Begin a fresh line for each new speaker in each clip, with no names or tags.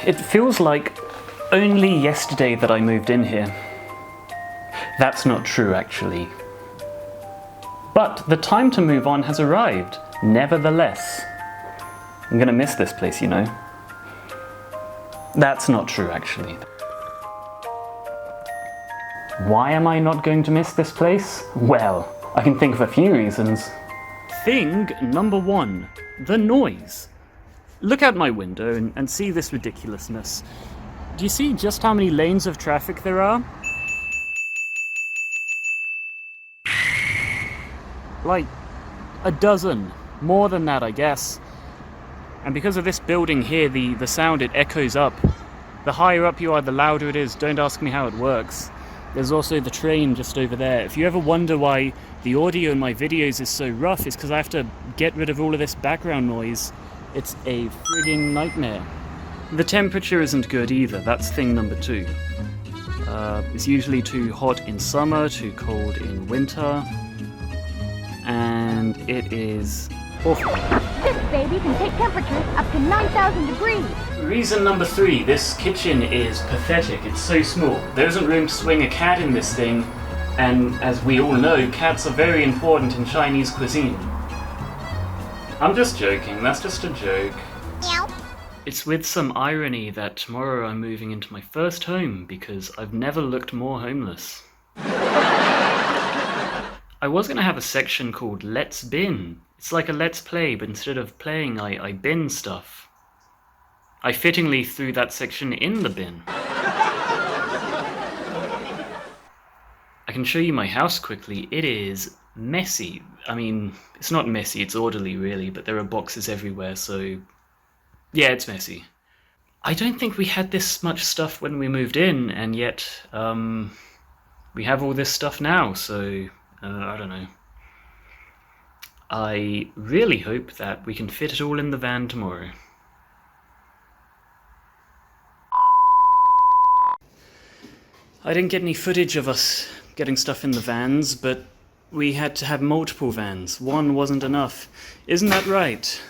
It feels like only yesterday that I moved in here. That's not true, actually. But the time to move on has arrived, nevertheless. I'm gonna miss this place, you know. That's not true, actually. Why am I not going to miss this place? Well, I can think of a few reasons. Thing number one, the noise. Look out my window and see this ridiculousness. Do you see just how many lanes of traffic there are? Like a dozen. More than that, I guess. And because of this building here, the sound, it echoes up. The higher up you are, the louder it is. Don't ask me how it works. There's also the train just over there. If you ever wonder why the audio in my videos is so rough, it's because I have to get rid of all of this background noise. It's a frigging nightmare. The temperature isn't good either, that's thing number two. It's usually too hot in summer, too cold in winter, and it is awful.
This baby can take temperatures up to 9,000 degrees.
Reason number three, this kitchen is pathetic. It's so small. There isn't room to swing a cat in this thing, and as we all know, cats are very important in Chinese cuisine. I'm just joking, that's just a joke.
Meow.
It's with some irony that tomorrow I'm moving into my first home because I've never looked more homeless. I was going to have a section called Let's Bin. It's like a Let's Play, but instead of playing, I bin stuff. I fittingly threw that section in the bin. I can show you my house quickly. It is messy. I mean, it's not messy, it's orderly really, but there are boxes everywhere, so yeah, it's messy. I don't think we had this much stuff when we moved in, and yet we have all this stuff now, so I don't know. I really hope that we can fit it all in the van tomorrow. I didn't get any footage of us getting stuff in the vans, but we had to have multiple vans. One wasn't enough. Isn't that right?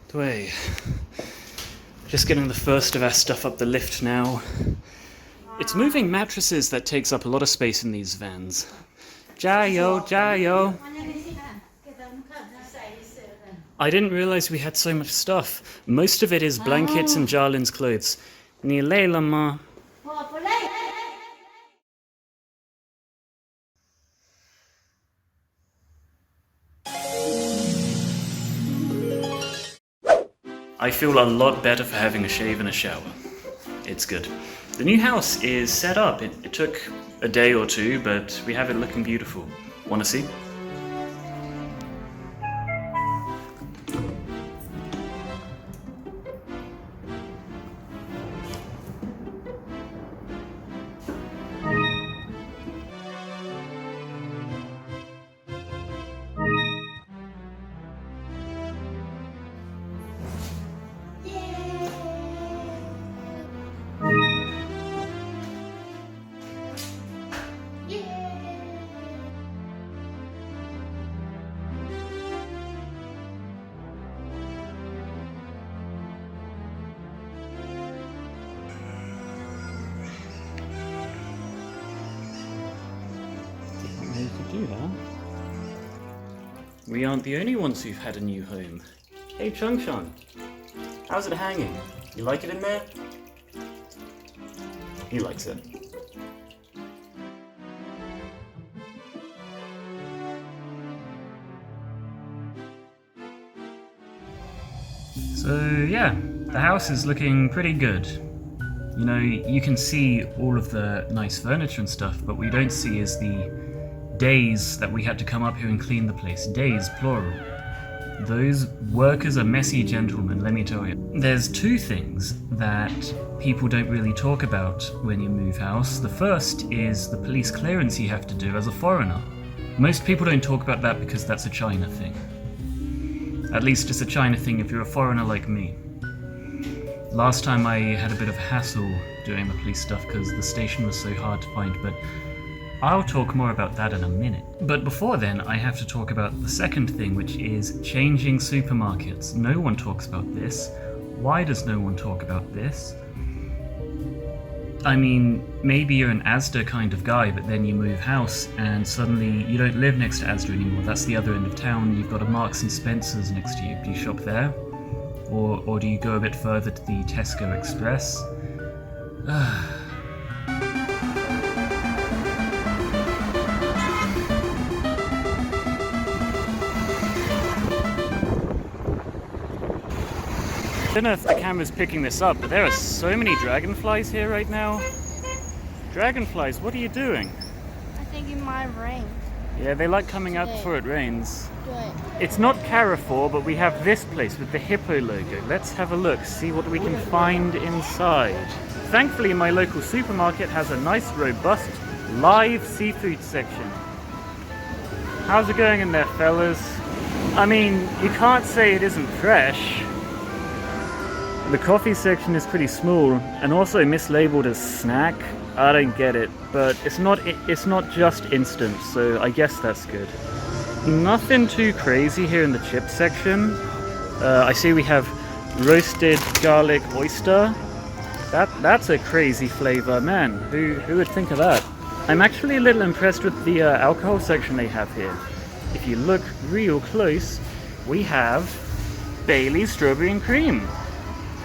Dway. Just getting the first of our stuff up the lift now. It's moving mattresses that takes up a lot of space in these vans. Jayo, Jayo. I didn't realize we had so much stuff. Most of it is blankets and Jarlin's clothes. Ni lama. I feel a lot better for having a shave and a shower. It's good. The new house is set up. It took a day or two, but we have it looking beautiful. Wanna see? You could do that. We aren't the only ones who've had a new home. Hey Chung Chung, how's it hanging? You like it in there? He likes it. So yeah, the house is looking pretty good. You know, you can see all of the nice furniture and stuff, but what you don't see is the days that we had to come up here and clean the place. Days, plural. Those workers are messy gentlemen, let me tell you. There's two things that people don't really talk about when you move house. The first is the police clearance you have to do as a foreigner. Most people don't talk about that because that's a China thing. At least it's a China thing if you're a foreigner like me. Last time I had a bit of hassle doing the police stuff because the station was so hard to find, but I'll talk more about that in a minute. But before then, I have to talk about the second thing, which is changing supermarkets. No one talks about this. Why does no one talk about this? I mean, maybe you're an Asda kind of guy, but then you move house and suddenly you don't live next to Asda anymore. That's the other end of town. You've got a Marks and Spencer's next to you. Do you shop there? Or do you go a bit further to the Tesco Express? I don't know if the camera's picking this up, but there are so many dragonflies here right now. Dragonflies, what are you doing?
I think it might rain.
Yeah, they like coming out before it rains.
Good.
It's not Carrefour, but we have this place with the hippo logo. Let's have a look, see what we can find inside. Thankfully, my local supermarket has a nice, robust, live seafood section. How's it going in there, fellas? I mean, you can't say it isn't fresh. The coffee section is pretty small and also mislabeled as snack. I don't get it, but it's not just instant, so I guess that's good. Nothing too crazy here in the chip section. I see we have roasted garlic oyster. That's a crazy flavor, man. Who would think of that? I'm actually a little impressed with the alcohol section they have here. If you look real close, we have Bailey's Strawberry and Cream.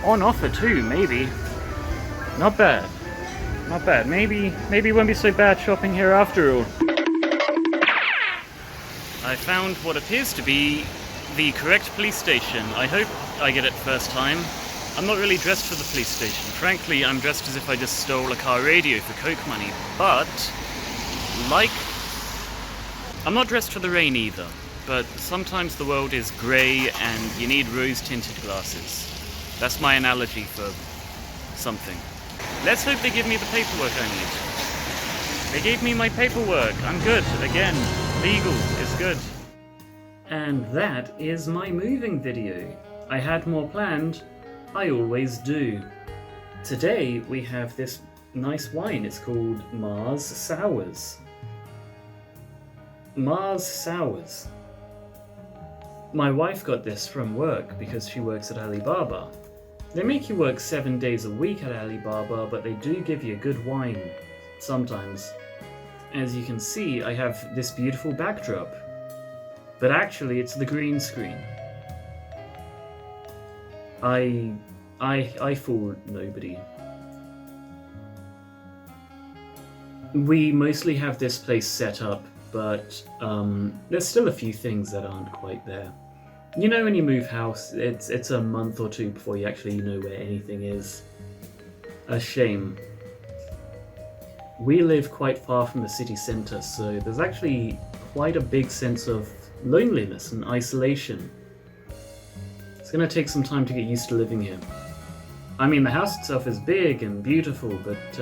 On offer too, maybe. Not bad. Not bad. Maybe it won't be so bad shopping here after all. I found what appears to be the correct police station. I hope I get it first time. I'm not really dressed for the police station. Frankly, I'm dressed as if I just stole a car radio for Coke money. But, I'm not dressed for the rain either. But sometimes the world is grey and you need rose-tinted glasses. That's my analogy for something. Let's hope they give me the paperwork I need. They gave me my paperwork. I'm good. Again, legal is good. And that is my moving video. I had more planned. I always do. Today we have this nice wine. It's called Mars Sours. Mars Sours. My wife got this from work because she works at Alibaba. They make you work 7 days a week at Alibaba, but they do give you good wine sometimes. As you can see, I have this beautiful backdrop, but actually it's the green screen. I fool nobody. We mostly have this place set up, but there's still a few things that aren't quite there. You know, when you move house, it's a month or two before you actually know where anything is. A shame. We live quite far from the city centre, so there's actually quite a big sense of loneliness and isolation. It's gonna take some time to get used to living here. I mean, the house itself is big and beautiful, but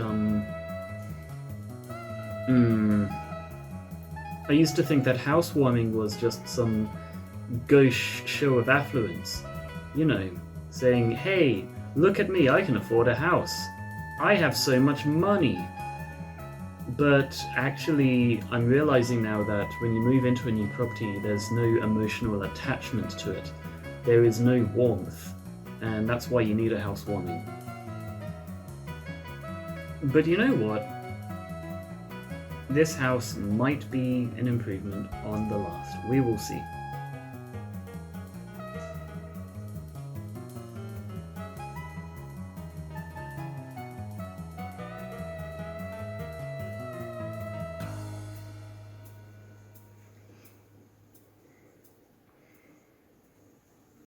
I used to think that housewarming was just some gauche show of affluence. You know, saying, hey, look at me, I can afford a house. I have so much money. But actually, I'm realizing now that when you move into a new property, there's no emotional attachment to it. There is no warmth, and that's why you need a housewarming. But you know what? This house might be an improvement on the last. We will see.